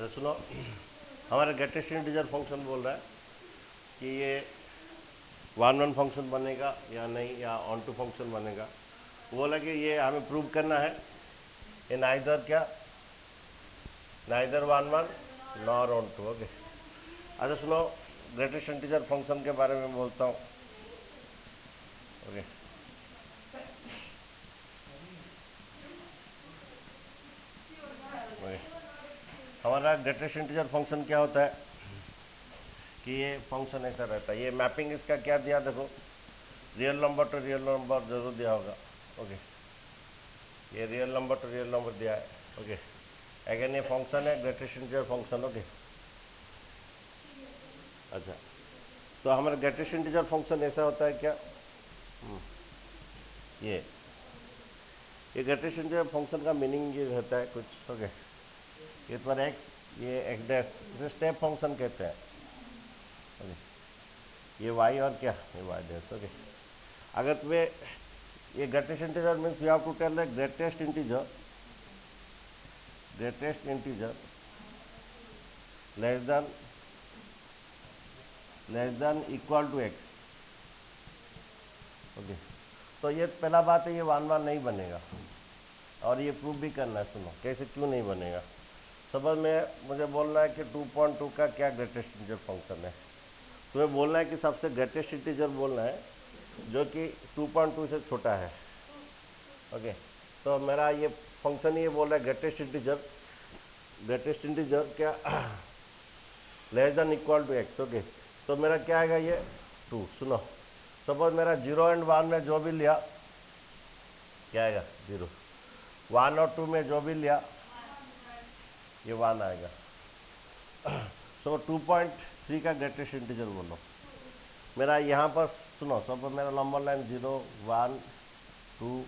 तो सुनो, हमारा ग्रेटेस्ट इंटीजर फंक्शन बोल रहा है कि ये वन वन फंक्शन बनेगा या नहीं, या ऑन टू फंक्शन बनेगा। बोला कि ये हमें प्रूव करना है ये नाइदर क्या, neither one one nor onto. Okay, अच्छा सुनो, ग्रेटेस्ट इंटीजर फंक्शन के बारे में बोलता हूँ। ओके, हमारा ग्रेटेस्ट इंटीजर फंक्शन क्या होता है कि ये फंक्शन ऐसा रहता है। ये मैपिंग इसका क्या दिया, देखो, real number to real number जरूर दिया होगा। ओके, ये real number to real number दिया है। ओके, अगेन ये फंक्शन है ग्रेटेस्ट इंटीजर फंक्शन। ओके, अच्छा, तो हमारा ग्रेटेस्ट इंटीजर फंक्शन ऐसा होता है क्या, ये ग्रेटेस्ट इंटीजर फंक्शन का मीनिंग ये रहता है कुछ। ओके, ये तुम्हारा एक्स, ये एक्स डैश, इसे स्टेप फंक्शन कहते हैं। ओके, ये वाई और क्या, ये वाई डैश। ओके, अगर तुम्हें ये greatest integer means you have to tell the greatest integer less than equal to x. Okay, तो ये पहला बात है, ये वन वन नहीं बनेगा, और ये प्रूव भी करना है। सुनो कैसे, क्यों नहीं बनेगा। सपोज में मुझे बोलना है कि 2.2 का क्या ग्रेटेस्ट इंटीजर फंक्शन है। तुम्हें बोलना है कि सबसे ग्रेटेस्ट इंटीजर बोलना है जो कि 2.2 से छोटा है। ओके, तो मेरा ये फंक्शन ये बोल रहा है ग्रेटेस्ट इंटीजर क्या less than equal to x. Okay, तो मेरा क्या आएगा, ये 2। सुनो, सपोज मेरा 0 एंड 1 में जो भी लिया क्या आएगा, 0। 1 और 2 में जो भी लिया ये 1 आएगा। सो 2.3 का ग्रेटेस्ट इंटीजर बोलो। मेरा यहाँ पर सुनो, सपोज मेरा नंबर लाइन 0 1 2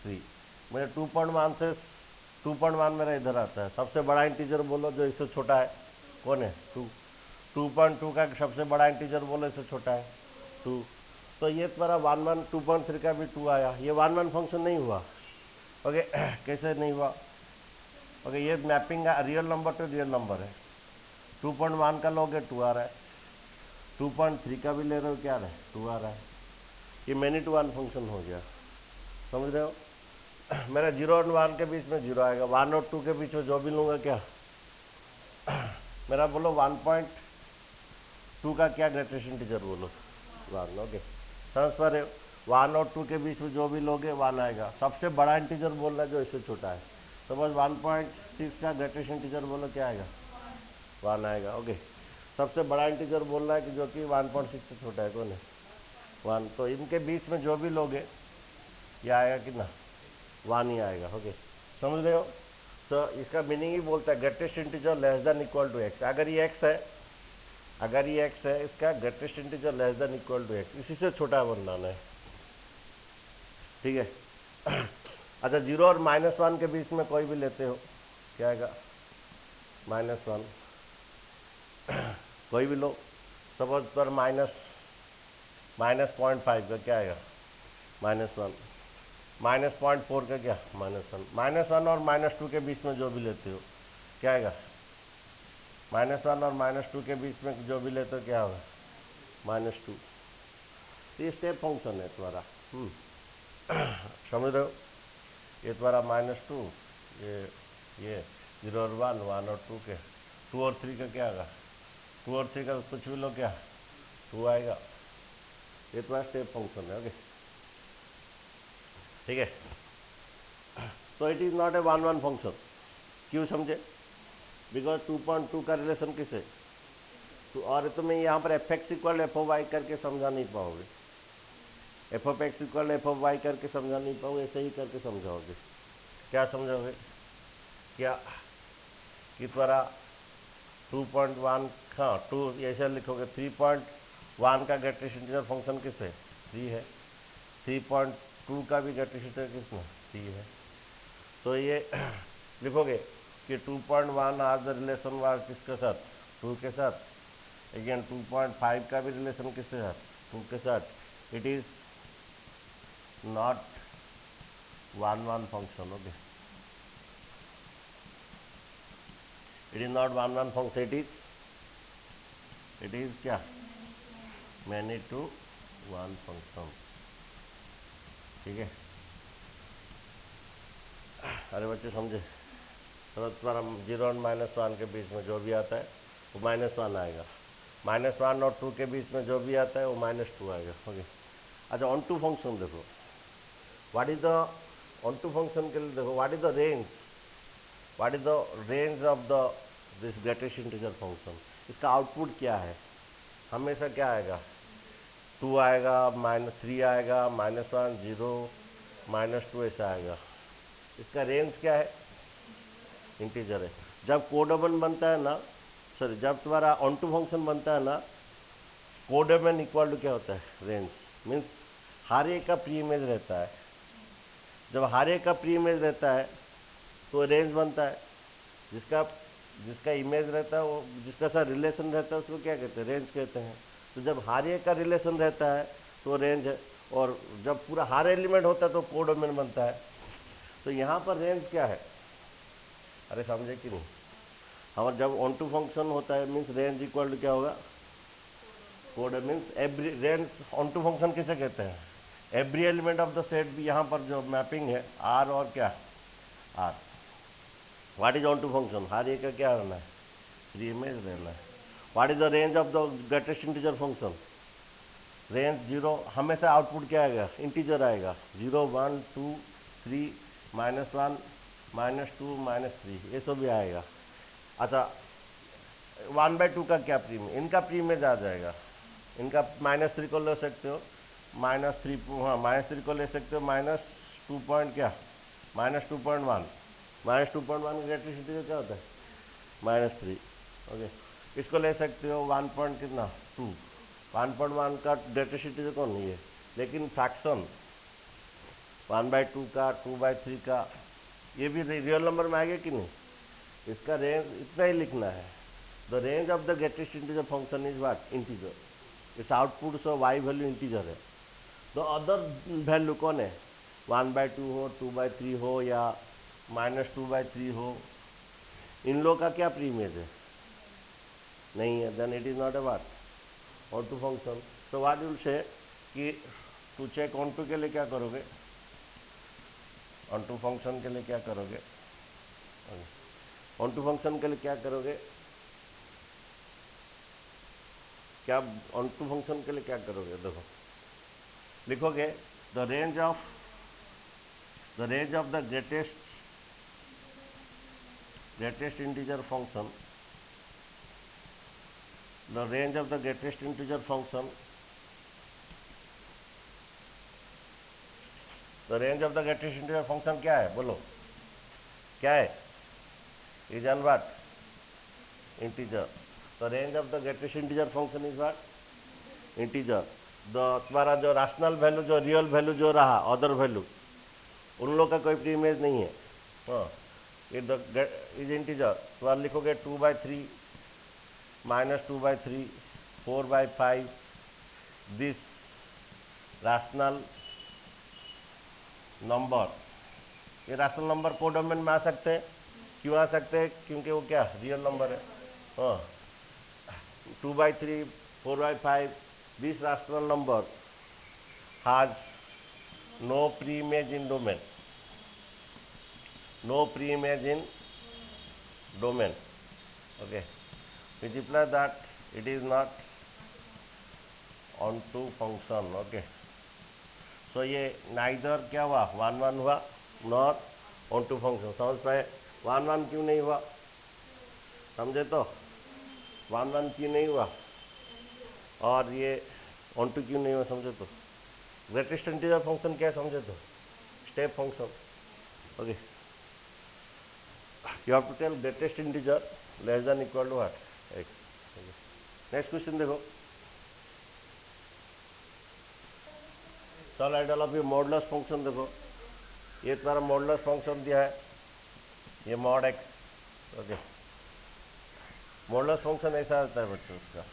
3, मेरे 2.1 से 2.1 मेरा इधर आता है। सबसे बड़ा इंटीजर बोलो जो इससे छोटा है, कौन है, 2। 2.2 का सबसे बड़ा इंटीजर बोलो इससे छोटा है 2। तो ये तुम्हारा 1 1 2.3 का भी 2 आया। ये 1 1 फंक्शन नहीं हुआ। ओके, कैसे नहीं हुआ। ओके, ये mapping real number to real number है। 2.1 का लोगे 2 आ रहा है, 2.3 का भी ले रहे हो क्या आ रहा है, 2 आ रहा है। ये मैनी टू वन फंक्शन हो गया, समझ रहे हो। मेरा 0 और 1 के बीच में 0 आएगा, 1 और 2 के बीच में जो भी लूँगा क्या, मेरा बोलो 1.2 का क्या ग्रेटेस्ट इंटीजर बोलो, 1। ओके, समझ पा रहे हो। 1 और 2 के बीच में जो भी लोगे 1 आएगा। सबसे बड़ा इंटीजर बोलना है जो इससे छोटा है। सपोज 1.6 का ग्रेटेस्ट इंटीजर बोलो क्या आएगा, 1 आएगा। ओके, सबसे बड़ा इंटीजर बोलना है कि जो कि 1.6 से छोटा है, कौन है, 1। तो इनके बीच में जो भी लोगे ये आएगा कितना, 1 ही आएगा। ओके, समझ रहे हो। तो इसका मीनिंग ही बोलता है greatest integer less than equal to x. अगर ये एक्स है, इसका greatest integer less than equal to x, इसी से छोटा बनाना है, ठीक है। अच्छा, 0 और -1 के बीच में कोई भी लेते हो क्या आएगा, -1। कोई भी लो, सपोज पर -0.5 का क्या आएगा, -1। -0.4 का क्या, -1। -1 और -2 के बीच में जो भी लेते हो क्या आएगा, -1 और -2 के बीच में जो भी लेते हो क्या होगा, -2। तो ये स्टेप फंक्शन है तुम्हारा। समझ रहे हो। ये तुम्हारा -2, ये 0 और 1, 1 और 2 के, 2 और 3 का क्या आएगा, 2 और 3 का कुछ भी लो क्या, 2 आएगा। ये तुम्हारा स्टेप फंक्शन है। ओके, ठीक है। तो it is not a 1 1 function. क्यों समझे, बिकॉज 2.2 का रिलेशन किसे, तो और तुम्हें यहाँ पर f(x = f(y) करके समझा नहीं पाओगे, f(x = f(y) करके समझा नहीं पाओगे, ऐसे ही करके समझाओगे। क्या समझोगे, क्या कि तुम्हारा 2.1, हाँ 2 ऐसे लिखोगे। 3.1 का ग्रेटेस्ट इंटीजर फंक्शन किस है, 3 है। 3.2 का भी ग्रेटेस्ट इंटीजर किसमें, 3 है। तो ये लिखोगे कि 2.1 आज द रिलेशन वाज किसके साथ, 2 के साथ। अगेन 2.5 का भी रिलेशन किसके साथ, 2 के साथ। It is not 1 1 function. Okay, it is not one one function, it is क्या, मैनी टू वन फंक्शन। ठीक है, अरे बच्चे समझे? तो तुम्हारा 0 और -1 के बीच में जो भी आता है वो -1 आएगा, -1 और 2 के बीच में जो भी आता है वो -2 आएगा। ओके, अच्छा ऑन टू फंक्शन देखो, what is the onto function के लिए देखो, what is the range of the this greatest integer function. इसका आउटपुट क्या है, हमेशा क्या आएगा, 2 आएगा, -3 आएगा, -1 0 -2 ऐसा आएगा। इसका रेंज क्या है, इंटीजर है। जब कोडोमेन बनता है ना, सॉरी जब तुम्हारा ऑन टू फंक्शन बनता है ना, कोडोमेन इक्वल टू क्या होता है, रेंज। मीन्स हर एक का प्री इमेज रहता है। जब हर एक का प्री इमेज रहता है तो रेंज बनता है। जिसका इमेज रहता है, वो जिसका साथ रिलेशन रहता है उसको क्या कहते हैं, रेंज कहते हैं। तो जब हर एक का रिलेशन रहता है तो रेंज है, और जब पूरा हर एलिमेंट होता है तो कोडोमेन बनता है। तो यहाँ पर रेंज क्या है, अरे समझे कि नहीं? हमारा जब ऑन टू फंक्शन होता है मीन्स रेंज इक्वल टू क्या होगा, code means every range. Onto function किसे कहते हैं, every element of the set भी, यहाँ पर जो मैपिंग है आर और क्या R. What is onto function, हर एक का क्या रहना है, प्री इमेज रहना है। What is the range of the greatest integer function, range 0, हमेशा आउटपुट क्या आएगा, इंटीजर आएगा, 0 1 2 3 -1 -2 -3 ये सब भी आएगा। अच्छा 1/2 का क्या प्रीमियम, इनका प्रीमियम आ जाएगा, इनका -3 को ले सकते हो, -3, हाँ -3 को ले सकते हो, -2 पॉइंट क्या, -2.1, -2.1 ग्रेटेस्ट इंटीजर क्या होता है, -3। ओके, इसको ले सकते हो 1 पॉइंट कितना 2, 1.1 का ग्रेटेस्ट इंटीजर कौन नहीं है, लेकिन फ्रैक्शन 1/2 का, 2/3 का, ये भी रियल नंबर में आएगा कि नहीं। इसका रेंज इतना ही लिखना है, the range of the greatest integer function is what, integer. It's output so y value integer है। तो अदर वैल्यू कौन है, 1/2 हो, 2/3 हो या -2/3 हो, इन लोग का क्या प्रीमियम है, नहीं है, then it is not a what onto function. So what will say कि टू चेक ऑन टू के लिए क्या करोगे, ऑन टू फंक्शन के लिए क्या करोगे, ऑन टू फंक्शन के लिए क्या करोगे, क्या ऑन टू फंक्शन के लिए क्या करोगे, देखो लिखोगे the range of the greatest integer function, the range of the greatest integer function, the range of the greatest integer function क्या है, बोलो क्या है, is an what, integer. The range of the greatest integer function is what, integer. तुम्हारा जो rational value, जो real value जो रहा, अदर वैल्यू, उन लोग का कोई प्री इमेज नहीं है। हाँ, इज इंटीजर। तुम्हारा लिखोगे 2/3 -2/3 4/5, दिस रैशनल नंबर। ये रैशनल नंबर कोडोमेन में आ सकते हैं, क्यों आ सकते हैं, क्योंकि वो क्या रियल नंबर है। हाँ, 2/3 4/5, this rational number has no pre-image in domain, no pre-image in domain, okay, which implies that it is not onto function, okay। so ये neither क्या हुआ 1 1 हुआ, nor onto function। समझ पाए 1 1 क्यों नहीं हुआ, समझे तो 1 1 क्यों नहीं हुआ, और ये ऑन टू क्यों नहीं हुआ, समझे तो। ग्रेटेस्ट इंटीजर फंक्शन क्या है, समझे तो, step function. Okay, you have to tell greatest integer less than equal to what, x. Next question देखो, चल आइडल ऑफ ये मॉडुलस फंक्शन देखो, ये तुम्हारा मॉडुलस फंक्शन दिया है, ये mod x. Okay, modulus function ऐसा आता है बच्चों, उसका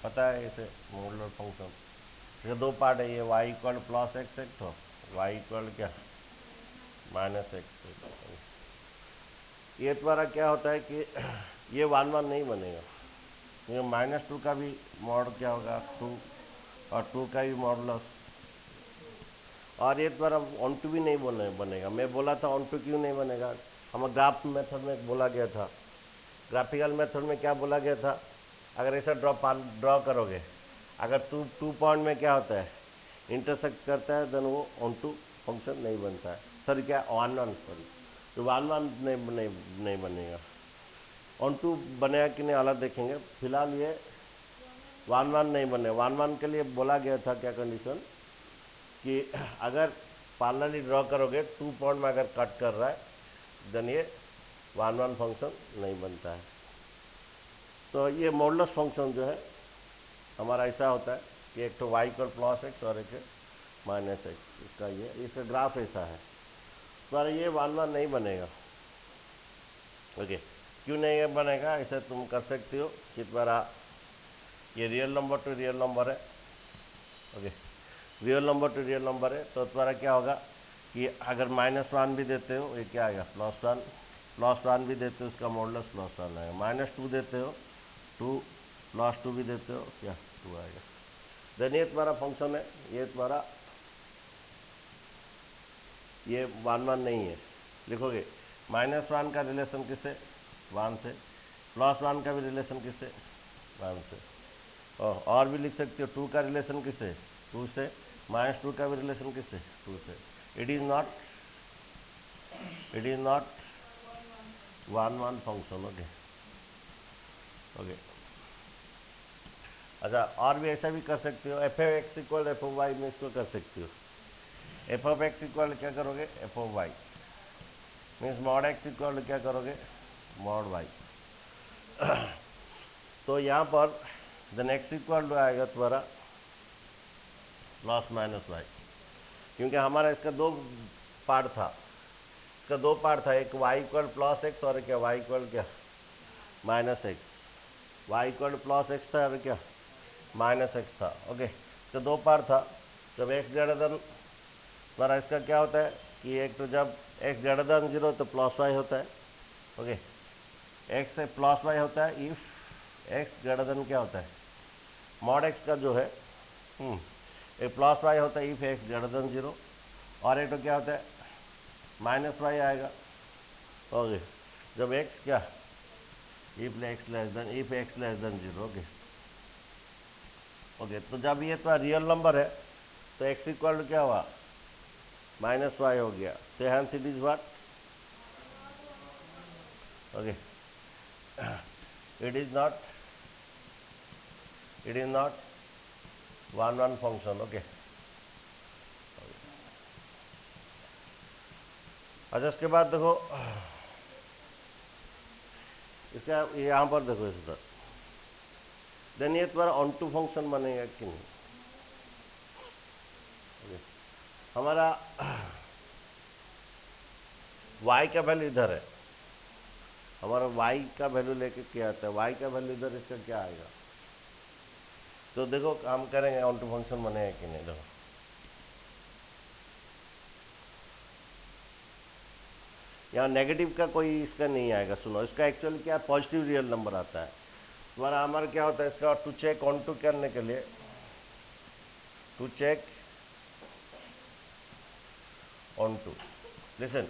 पता है, इसे मॉडुलर फंक्शन, ये दो पार्ट है, ये y इक्वल प्लस एक्स एक, तो y इक्वल क्या -x। ये तुम्हारा क्या होता है कि ये 1 1 नहीं बनेगा, क्योंकि -2 का भी मॉड क्या होगा 2, और 2 का भी मॉडुलस, और ये द्वारा ऑन टू भी नहीं बनेगा। मैं बोला था ऑन टू क्यों नहीं बनेगा, हम ग्राफ मेथड में बोला गया था, ग्राफिकल मेथड में क्या बोला गया था, अगर ऐसा ड्रॉ करोगे, अगर टू पॉइंट में क्या होता है इंटरसेक्ट करता है, देन वो ऑन टू फंक्शन नहीं बनता है। सर क्या 1 1, सॉरी, तो 1 1 नहीं बनेगा। ऑन टू बनेगा कि नहीं अलग देखेंगे, फिलहाल ये 1 1 नहीं बने। 1 1 के लिए बोला गया था क्या कंडीशन, कि अगर पैरेलली ड्रॉ करोगे 2 पॉइंट में अगर कट कर रहा है, देन ये 1 1 फंक्शन नहीं बनता है। तो ये मॉडुलस फंक्शन जो है हमारा ऐसा होता है कि एक तो y इक्वल +x और एक -x, इसका ग्राफ ऐसा है। तो ये 1 1 नहीं बनेगा। ओके, क्यों नहीं बनेगा, ऐसे तुम कर सकते हो कि द्वारा ये real number to real number है। Okay, real number to real number है, तो द्वारा क्या होगा कि अगर -1 भी देते हो, ये क्या आएगा +1 भी देते हो, उसका मॉडुलस +1 आएगा। -2 देते हो, 2 +2 भी देते हो, क्या 2 आएगा। देन ये तुम्हारा फंक्शन है, ये तुम्हारा ये 1 1 नहीं है। लिखोगे -1 का रिलेशन किससे, 1 से, +1 का भी रिलेशन किससे, 1 से, और भी लिख सकते हो 2 का रिलेशन किससे, 2 से, -2 का भी रिलेशन किससे, 2 से। It is not 1 1 function. Okay, अच्छा, और भी ऐसा भी कर सकते हो, f(x) इक्वल f(y) में इसको कर सकते हो। f(x) इक्वल क्या करोगे, f(y) means mod x equal क्या करोगे, mod y। तो यहाँ पर देन x इक्वल टू आएगा तुम्हारा ±y, क्योंकि हमारा इसका 2 पार्ट था, एक y इक्वल +x और क्या y इक्वल क्या -x, y इक्वल +x था और क्या -x था। ओके, तो 2 पार्ट था। जब x ग्रेटर देन हमारा इसका क्या होता है कि एक तो जब x ग्रेटर देन 0 तो +y होता है। ओके, x से +y होता है इफ x ग्रेटर देन क्या होता है, mod x का जो है एक +y होता है इफ x ग्रेटर देन 0, और एक तो क्या होता है -y आएगा। ओके, जब x क्या if x less than 0। Okay, तो जब ये तो रियल नंबर है तो x इक्वल टू क्या हुआ, -y हो गया। तो hence it is what, okay, it is not 1 1 function. Okay, अच्छा, इसके बाद देखो इसका यहाँ पर देखो इस तरह, देन ये तुम्हारा ऑन टू फंक्शन बनेगा कि नहीं। हमारा y का वैल्यू इधर है, हमारा y का वैल्यू लेके क्या आता है, y का वैल्यू इधर, इसका क्या आएगा। तो देखो काम करेंगे ऑन टू फंक्शन बनेगा कि नहीं। देखो यहाँ नेगेटिव का कोई इसका नहीं आएगा। सुनो, इसका एक्चुअली क्या पॉजिटिव रियल नंबर आता है तुम्हारा। हमारा क्या होता है इसका टू चेक ऑन टू करने के लिए, to check onto, listen,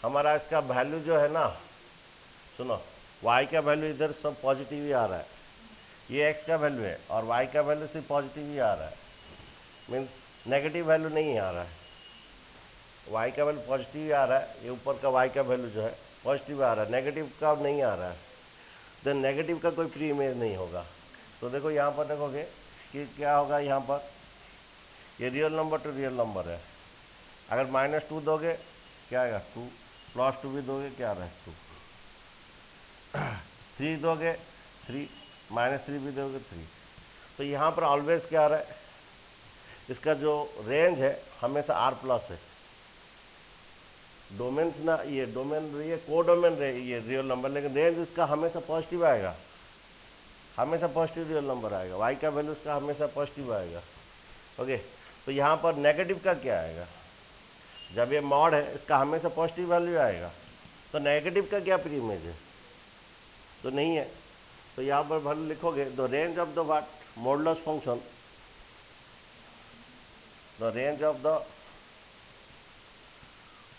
हमारा इसका वैल्यू जो है ना, सुनो, y का वैल्यू इधर सब पॉजिटिव ही आ रहा है, ये x का वैल्यू है और y का वैल्यू सिर्फ पॉजिटिव ही आ रहा है, मीन्स नेगेटिव वैल्यू नहीं आ रहा है। y का वैल्यू पॉजिटिव ही आ रहा है, ये ऊपर का y का वैल्यू जो है पॉजिटिव आ रहा है, नेगेटिव का नहीं आ रहा है। देन नेगेटिव का कोई प्री इमेज नहीं होगा। तो देखो यहाँ पर देखोगे कि क्या होगा, यहाँ पर ये real number to real number है। अगर -2 दोगे क्या आएगा 2, +2 भी दोगे क्या आ रहा है 2, 3 दोगे 3, -3 भी दोगे 3। तो यहाँ पर ऑलवेज क्या आ रहा है, इसका जो रेंज है हमेशा R+ है। डोमेन ना, ये डोमेन, ये कोडोमेन ये रियल नंबर, लेकिन रेंज इसका हमेशा पॉजिटिव आएगा, हमेशा पॉजिटिव रियल नंबर आएगा, y का वैल्यू इसका हमेशा पॉजिटिव आएगा। ओके, तो यहाँ पर नेगेटिव का क्या आएगा, जब ये मॉड है इसका हमेशा पॉजिटिव वैल्यू आएगा, तो नेगेटिव का क्या प्री इमेज है, तो नहीं है, तो यहाँ पर भले लिखोगे the range of the what modulus function, the range of the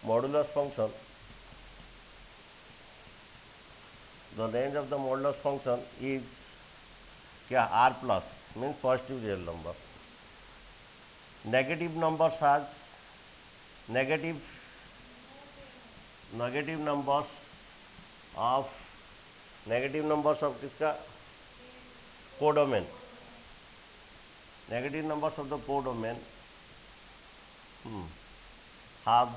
modulus function, the range of the modulus function is क्या, R plus means positive real number, negative numbers has negative numbers of किसका, codomain, negative numbers of the codomain have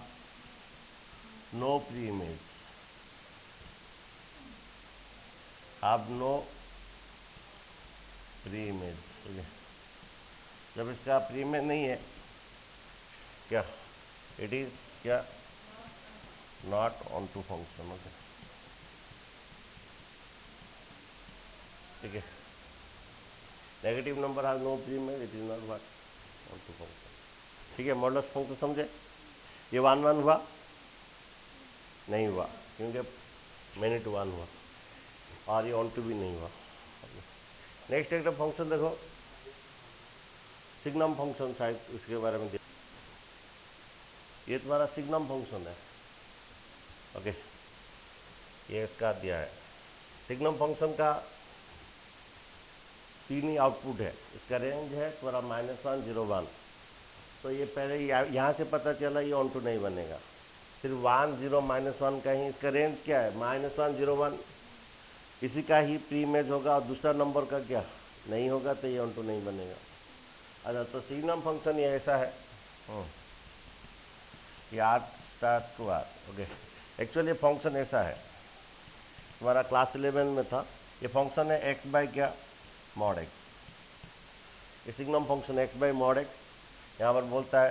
no pre-image, okay. जब इसका pre image नहीं है क्या, it is क्या, not onto function, okay, ठीक है। Negative number has no pre image, it is not what onto function, ठीक है। मॉडुलस फंक्शन समझे। ये 1 1 हुआ नहीं हुआ क्योंकि मिनट 1 हुआ, और ये ऑन टू भी नहीं हुआ। नेक्स्ट एक फंक्शन देखो, सिग्नम फंक्शन, शायद उसके बारे में ये तुम्हारा सिग्नम फंक्शन है, ओके, ये इसका दिया है। सिग्नम फंक्शन का 3 ही आउटपुट है, इसका रेंज है तुम्हारा -1 0 1, तो ये पहले यहाँ से पता चला ये ऑन टू नहीं बनेगा, सिर्फ 1 0 -1 का ही इसका रेंज क्या है, -1 0 1, इसी का ही प्री इमेज होगा, और दूसरा नंबर का क्या नहीं होगा, तो ये ऑन टू नहीं बनेगा। अच्छा, तो सिग्नम फंक्शन ये ऐसा है, ये R start to R, okay. Actually function ऐसा है, तुम्हारा क्लास 11 में था, ये फंक्शन है x बाई क्या, मॉड x, ये signum function x by mod x, यहाँ पर बोलता है,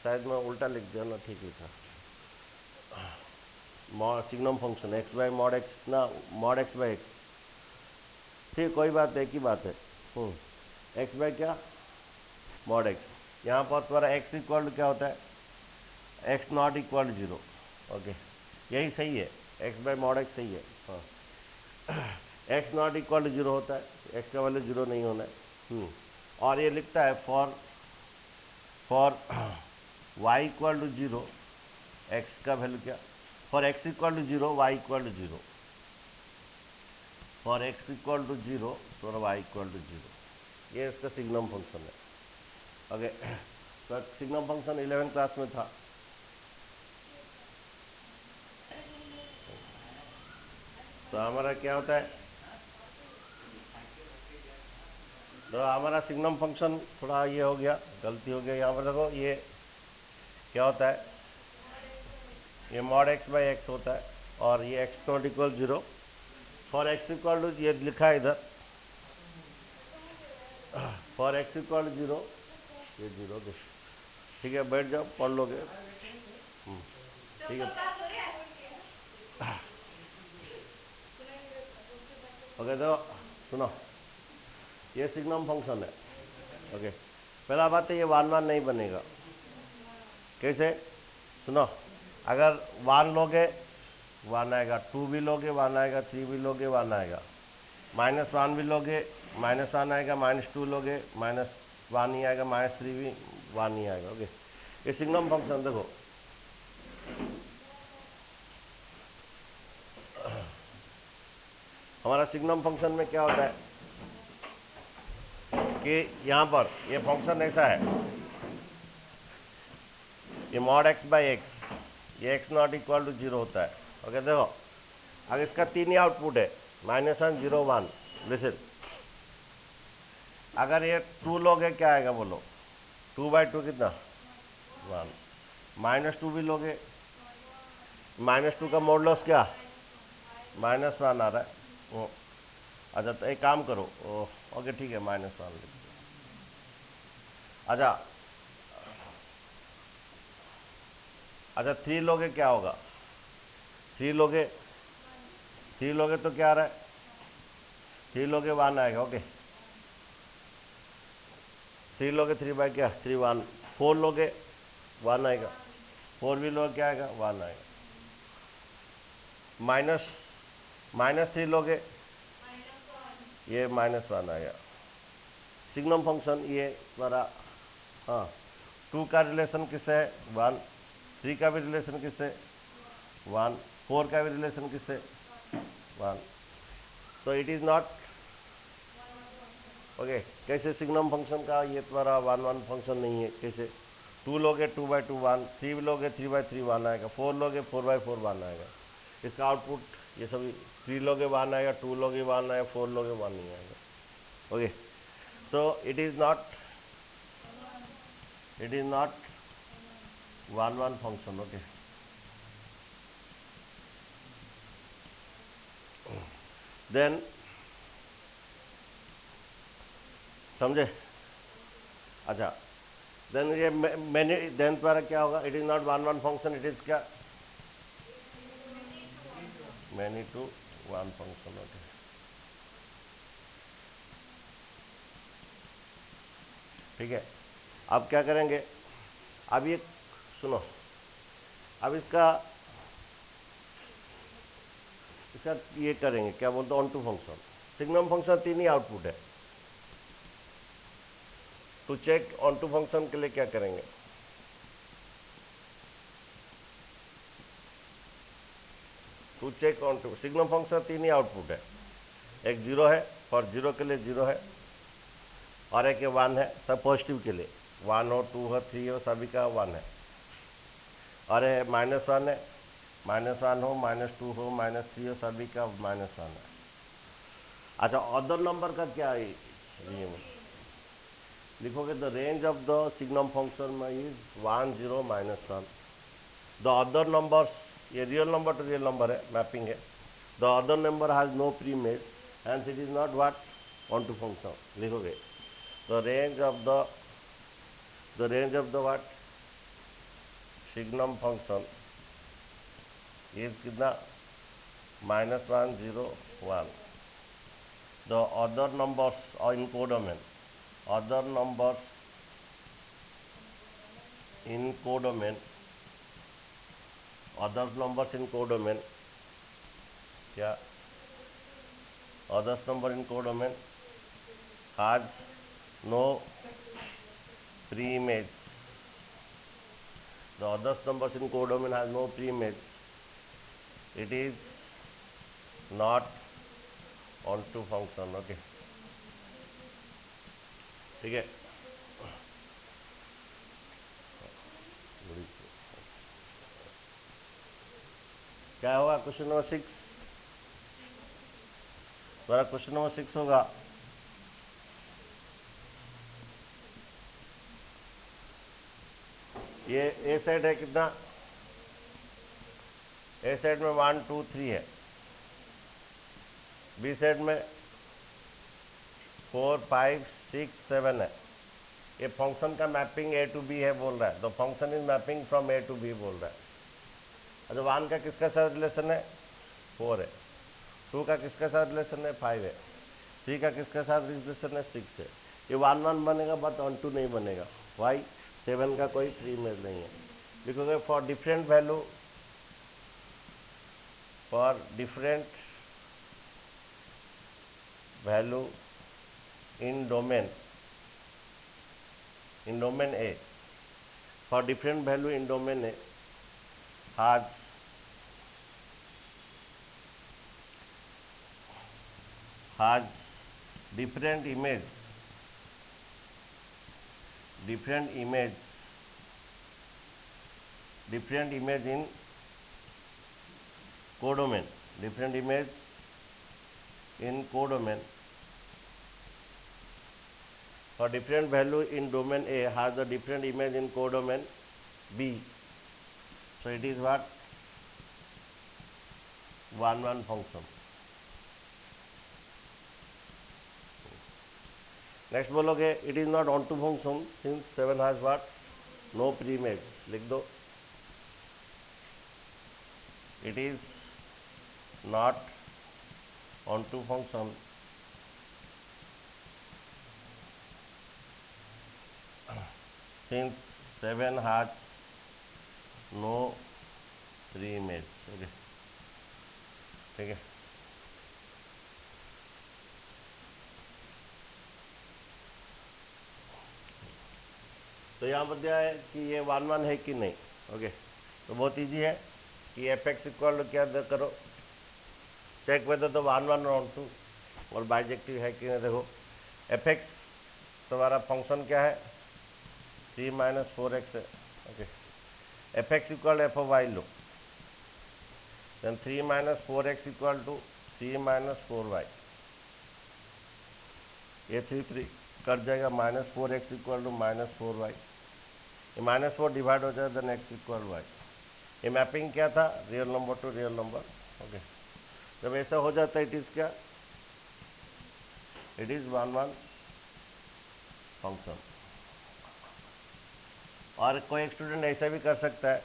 शायद मैं उल्टा लिख दिया ना, ठीक लिखा, signum function x by mod x ना, मॉड x बाई x, ठीक, कोई बात है, एक ही बात है, x बाई क्या, मॉड x, यहाँ पर तुम्हारा x इक्वल क्या होता है, x नॉट इक्वल 0, ओके, यही सही है, x बाई मॉड x सही है, हाँ, x नॉट इक्वल 0 होता है, x का वैल्यू 0 नहीं होना है, और ये लिखता है for y equal to 0, x का वैल्यू क्या, for x equal to 0 y equal to 0, for x equal to 0 तो y इक्वल टू 0, ये इसका सिग्नम फंक्शन है, ओके। तो सिग्नम फंक्शन 11 क्लास में था, तो हमारा क्या होता है, तो हमारा सिग्नम फंक्शन थोड़ा ये हो गया, गलती हो गया, यहाँ पर देखो ये क्या होता है, ये मॉड x बाई एक्स होता है, और ये x not equal 0, for x equal to, ये लिखा है इधर, फॉर x इक्वल 0, ये 0, ठीक है, बैठ जाओ, पढ़ लोगे, ठीक है, ओके। तो सुनो, ये सिग्नम फंक्शन है, ओके। पहला बात है ये 1 1 नहीं बनेगा, कैसे, सुनो, अगर 1 लोगे 1 आएगा, 2 भी लोगे 1 आएगा, 3 भी लोगे 1 आएगा, -1 भी लोगे -1 आएगा, -2 लोगे -1 ही आएगा, -3 भी 1 ही आएगा, ओके। ये सिग्नम फंक्शन देखो, हमारा सिग्नम फंक्शन में क्या होता है कि यहाँ पर ये फंक्शन ऐसा है, ये मॉड x बाई एक्स, ये x नॉट इक्वल टू 0 होता है, ओके। देखो, अगर इसका 3 ही आउटपुट है, -1 0 1, लिसन, अगर ये 2 लोगे क्या आएगा बोलो, 2 बाई 2 कितना, 1, -2 भी लोगे, -2 का मॉडुलस क्या, -1 आ रहा है, अच्छा, तो एक काम करो, ओके, ठीक है, -1 लिख दो, अच्छा 3 लोगे क्या होगा, 3 लोगे तो क्या आ रहा है, 3 लोगे 1 आएगा, ओके, 3 लोगे 3 बाई क्या 3 1, 4 लोगे 1 आएगा, 4 भी लोगे क्या आएगा 1 आएगा, -3 लोगे ये -1 आएगा। सिग्नम फंक्शन ये हमारा, हाँ 2 का रिलेशन किससे है 1, 3 का भी रिलेशन किससे 1, 4 का भी रिलेशन किससे 1, तो इट इज़ नॉट ओके। कैसे सिग्नम फंक्शन का ये तुम्हारा 1 1 फंक्शन नहीं है, कैसे 2 लोगे 2/2 1, 3 लोगे 3/3 1 आएगा, 4 लोगे 4/4 1 आएगा। इसका आउटपुट ये सभी 3 लोगे 1 आएगा, 2 लोगे 1 आएगा, 4 लोगे 1 नहीं आएगा। Okay, so it is not 1 1 function. Okay, then समझे? अच्छा, देन ये मैंने देन द्वारा क्या होगा, it is not 1 1 function, it is क्या मैनी टू 1 फंक्शन। ओके, ठीक है। अब क्या करेंगे, अब ये सुनो, अब इसका ये करेंगे, क्या बोलते हैं, onto function. Signum function 3 ही आउटपुट है। तो चेक ऑन टू फंक्शन के लिए क्या करेंगे, to check onto signum function 3 ही आउटपुट है। एक 0 है, फॉर 0 के लिए 0 है, और एक 1 है, सब पॉजिटिव के लिए 1 हो 2 हो 3 हो सभी का 1 है, और -1 है, -1 हो -2 हो -3 हो सभी का -1 है। अच्छा, अदर नंबर का क्या है नियम, लिखोगे the range of the signum function में इज 1 0 -1। द अदर नंबर्स, ये real number to real number है, मैपिंग है। The other number has no pre image and it is not what onto function. लिखोगे the range of the what signum function is कितना -1 0 1। The other numbers और in codomain, other numbers in codomain, other numbers in codomain, क्या others number in codomain has no pre-image. The others numbers in codomain has no pre-image. It is not onto function. Okay, ठीक है। क्या होगा question number 6, तुम्हारा question number 6 होगा, ये ए side है कितना, ए साइड में 1 2 3 है, बी साइड में 4 5 6 7 है। ये फंक्शन का मैपिंग ए टू बी है बोल रहा है, तो function is mapping from A to B बोल रहा है। अच्छा, 1 का किसका साथ रिलेशन है 4 है, 2 का किसका साथ रिलेशन है 5 है, 3 का किसका साथ रिलेशन है 6 है। ये 1 1 बनेगा बट ऑन टू नहीं बनेगा, वाई 7 का कोई प्री इमेज नहीं है। लिखोगे for different value in domain A, for different value in domain A has different image in codomain, different image in codomain. For different value in domain A has a different image in codomain B. So it is what 1 1 function. Next बोलोगे it is not onto function since 7 has what no pre-image, लिख दो it is not onto function since 7 has no pre-image. Okay, ठीक है। तो यहाँ पर दिया है कि ये 1 1 है कि नहीं। ओके, तो बहुत इजी है कि एफ एक्स इक्वल क्या करो, चेक वेदर तो 1 1 और 2 और बाइजेक्टिव है कि नहीं। देखो एफ एक्स तुम्हारा फंक्शन क्या है, 3 - 4x है। Okay, F X equal F of Y लो, then 3 - 4x equal to 3 - 4y, ये 3 3 कट जाएगा, -4x इक्वल टू -4y, ये -4 डिवाइड हो जाए, देन x इक्वल y। ये मैपिंग क्या था, real number to real number. Okay, जब ऐसा हो जाता है इट इज क्या, इट इज 1 1 फंक्शन। और कोई एक स्टूडेंट ऐसा भी कर सकता है,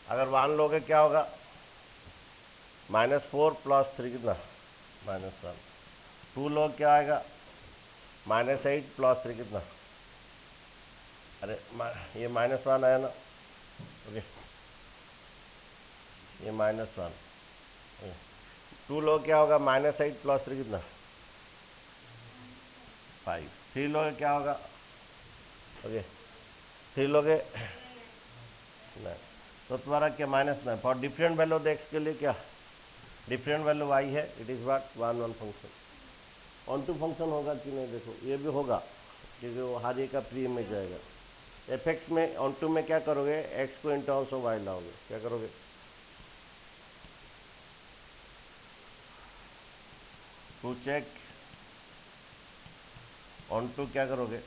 अगर 1 लोगे क्या होगा, -4 + 3 कितना, -1। 2 लोग क्या आएगा, -8 + 3 कितना, अरे ये -1 आया ना। ओके, ये -1। 2 लोग क्या होगा, -8 + 3 कितना, 5। 3 लोग क्या होगा, ओके 3 लोग नहीं, तो तुम्हारा क्या -9 for different value of X के लिए क्या डिफरेंट वैल्यू वाई है, इट इज़ व्हाट 1 1 फंक्शन। ऑन टू फंक्शन होगा कि नहीं, देखो ये भी होगा क्योंकि वो हर एक का प्री में जाएगा। एफ एक्स में ऑन टू में क्या करोगे, एक्स को इन टर्म्स ऑफ वाई लाओगे, क्या करोगे, टू चेक ऑन टू क्या करोगे,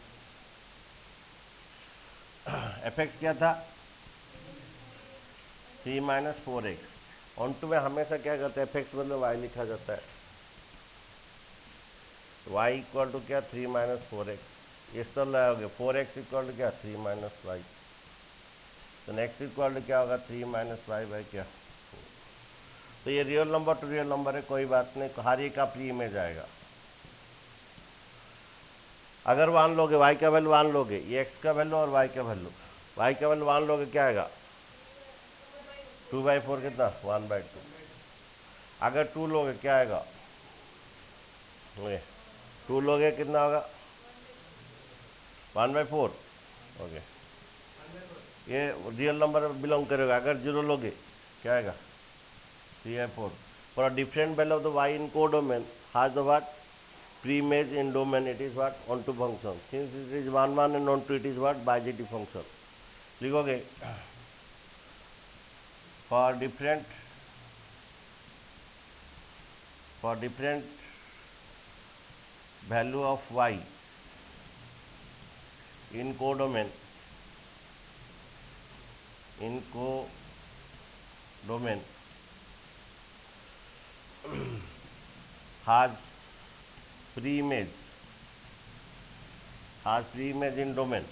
एफ एक्स क्या था 3 - 4x, ऑन टू में हमेशा क्या करते हैं, एफ एक्स मतलब वाई लिखा जाता है, y इक्वल टू क्या 3 - 4x, इस तरह लाओगे 4x इक्वल टू क्या 3 - y, तो नेक्स्ट इक्वल टू क्या होगा 3 - y बाई क्या। तो ये real number to real number है, कोई बात नहीं, हर एक का प्री में जाएगा। अगर 1 लोगे, y का वैल्यू 1 लोगे, ये x का वैल्यू और y का वैल्यू, y का वैल्यू 1 लोगे क्या आएगा 2/4 कितना 1/2। अगर 2 लोगे क्या आएगा, 2 लोगे कितना होगा 1/4। ओके, ये रियल नंबर बिलोंग करेगा। अगर 0 लोगे क्या आएगा 3/4। For a different value of the y in codomain has the what pre-image in domain, it is what onto function, since it is 1 1 and onto it is what bijective function। लिखोगे for different value of y in codomain has pre-image in domain,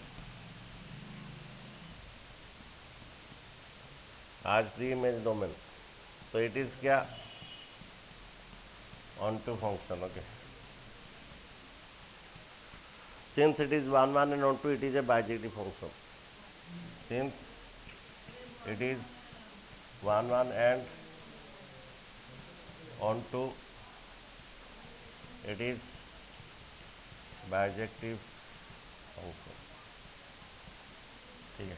has pre-image domain, so it is क्या onto function। okay, since it is 1 1 and onto it is a bijective function, since it is 1 1 and onto it is bijective function। ठीक है।